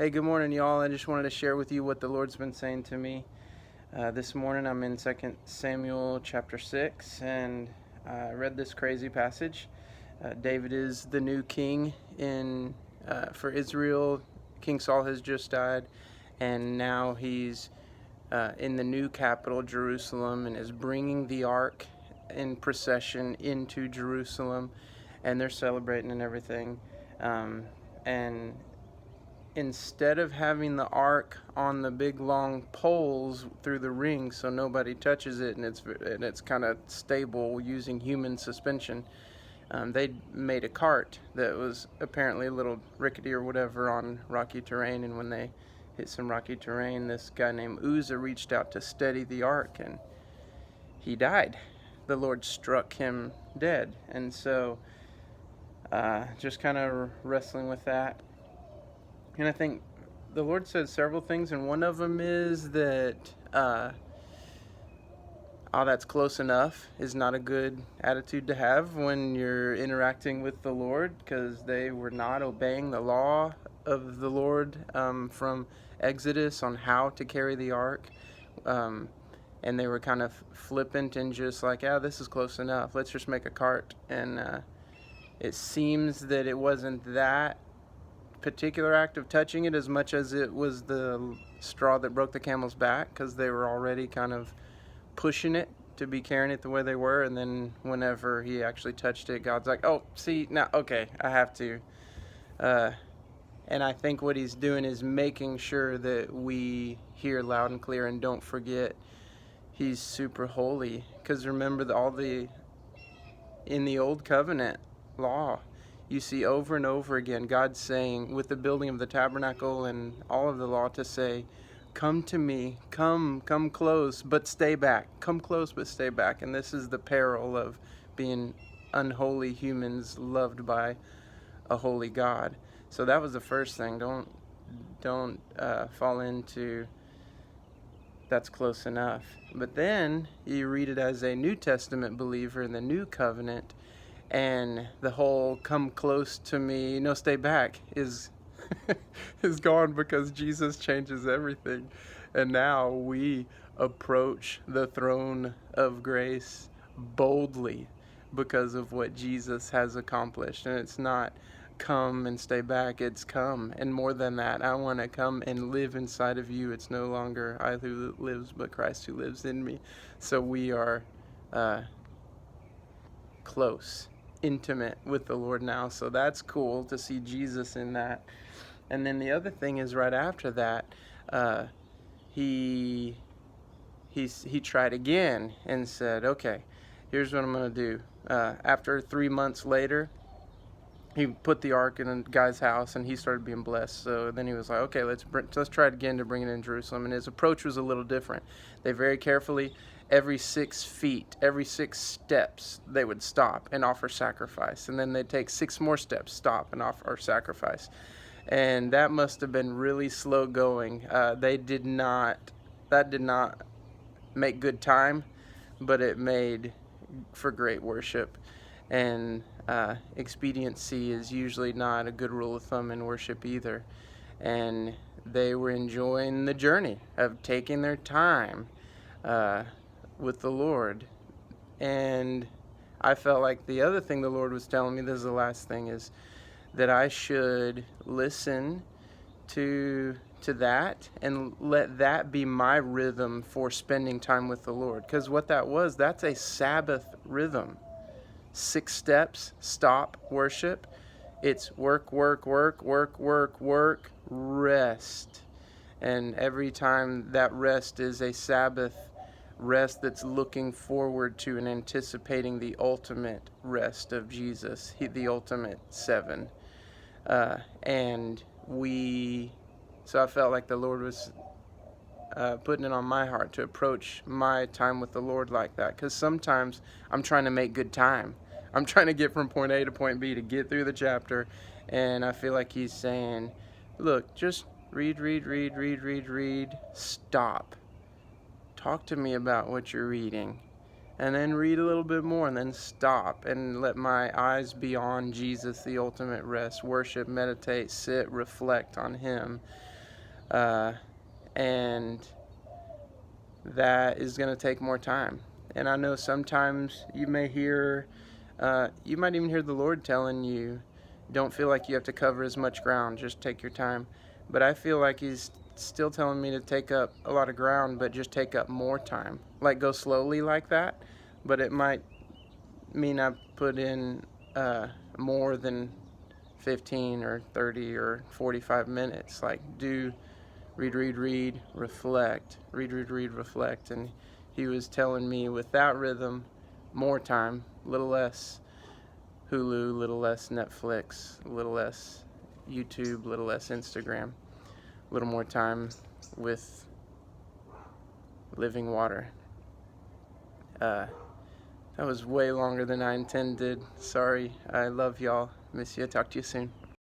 Hey, good morning, y'all. I just wanted to share with you what the Lord's been saying to me. This morning I'm in 2 Samuel chapter 6, and I read this crazy passage. David is the new king for Israel. King Saul has just died, and now he's in the new capital, Jerusalem, and is bringing the ark in procession into Jerusalem, and they're celebrating and everything. And instead of having the ark on the big long poles through the ring so nobody touches it and it's kind of stable using human suspension, they made a cart that was apparently a little rickety or whatever on rocky terrain. And when they hit some rocky terrain, this guy named Uzzah reached out to steady the ark, and he died. The Lord struck him dead. And so just kind of wrestling with that. And I think the Lord says several things, and one of them is that, that's close enough is not a good attitude to have when you're interacting with the Lord, because they were not obeying the law of the Lord from Exodus on how to carry the ark. And they were kind of flippant and just like, yeah, this is close enough. Let's just make a cart. And it seems that it wasn't that particular act of touching it as much as it was the straw that broke the camel's back, because they were already kind of pushing it to be carrying it the way they were. And then whenever he actually touched it, God's like, oh, see, now, okay, I have to. And I think what he's doing is making sure that we hear loud and clear and don't forget he's super holy. Because remember, in the old covenant law, you see over and over again God saying, with the building of the tabernacle and all of the law, to say, come to me, come close, but stay back. Come close, but stay back. And this is the peril of being unholy humans loved by a holy God. So that was the first thing. Don't fall into that's close enough. But then you read it as a New Testament believer in the New Covenant, and the whole come close to me, no, stay back is is gone, because Jesus changes everything. And now we approach the throne of grace boldly because of what Jesus has accomplished. And it's not come and stay back, it's come. And more than that, I want to come and live inside of you. It's no longer I who lives, but Christ who lives in me. So we are close, intimate with the Lord now. So that's cool to see Jesus in that. And then the other thing is, right after that, he tried again and said, okay, here's what I'm going to do. After 3 months later, he put the ark in a guy's house, and he started being blessed. So then he was like, okay, let's try it again to bring it in Jerusalem. And his approach was a little different. They very carefully, every 6 feet, every 6 steps, they would stop and offer sacrifice. And then they'd take 6 more steps, stop and offer sacrifice. And that must have been really slow going. That did not make good time, but it made for great worship. And expediency is usually not a good rule of thumb in worship either. And they were enjoying the journey of taking their time with the Lord. And I felt like the other thing the Lord was telling me, this is the last thing, is that I should listen to that and let that be my rhythm for spending time with the Lord. Because what that was, that's a Sabbath rhythm. 6 steps, stop, worship. It's work, work, work, work, work, work, rest. And every time that rest is a Sabbath rest that's looking forward to and anticipating the ultimate rest of Jesus, the ultimate 7. So I felt like the Lord was putting it on my heart to approach my time with the Lord like that, because sometimes I'm trying to make good time. I'm trying to get from point A to point B to get through the chapter, and I feel like he's saying, look, just read, stop. Talk to me about what you're reading, and then read a little bit more, and then stop and let my eyes be on Jesus, the ultimate rest. Worship, meditate, sit, reflect on Him. And that is going to take more time. And I know sometimes you may hear, you might even hear the Lord telling you, don't feel like you have to cover as much ground, just take your time. But I feel like He's still telling me to take up a lot of ground, but just take up more time. Like, go slowly like that, but it might mean I put in more than 15 or 30 or 45 minutes. Like, read, reflect, read, reflect. And He was telling me with that rhythm, more time, a little less Hulu, a little less Netflix, a little less YouTube, a little less Instagram, a little more time with living water. That was way longer than I intended. Sorry. I love y'all. Miss you. Talk to you soon.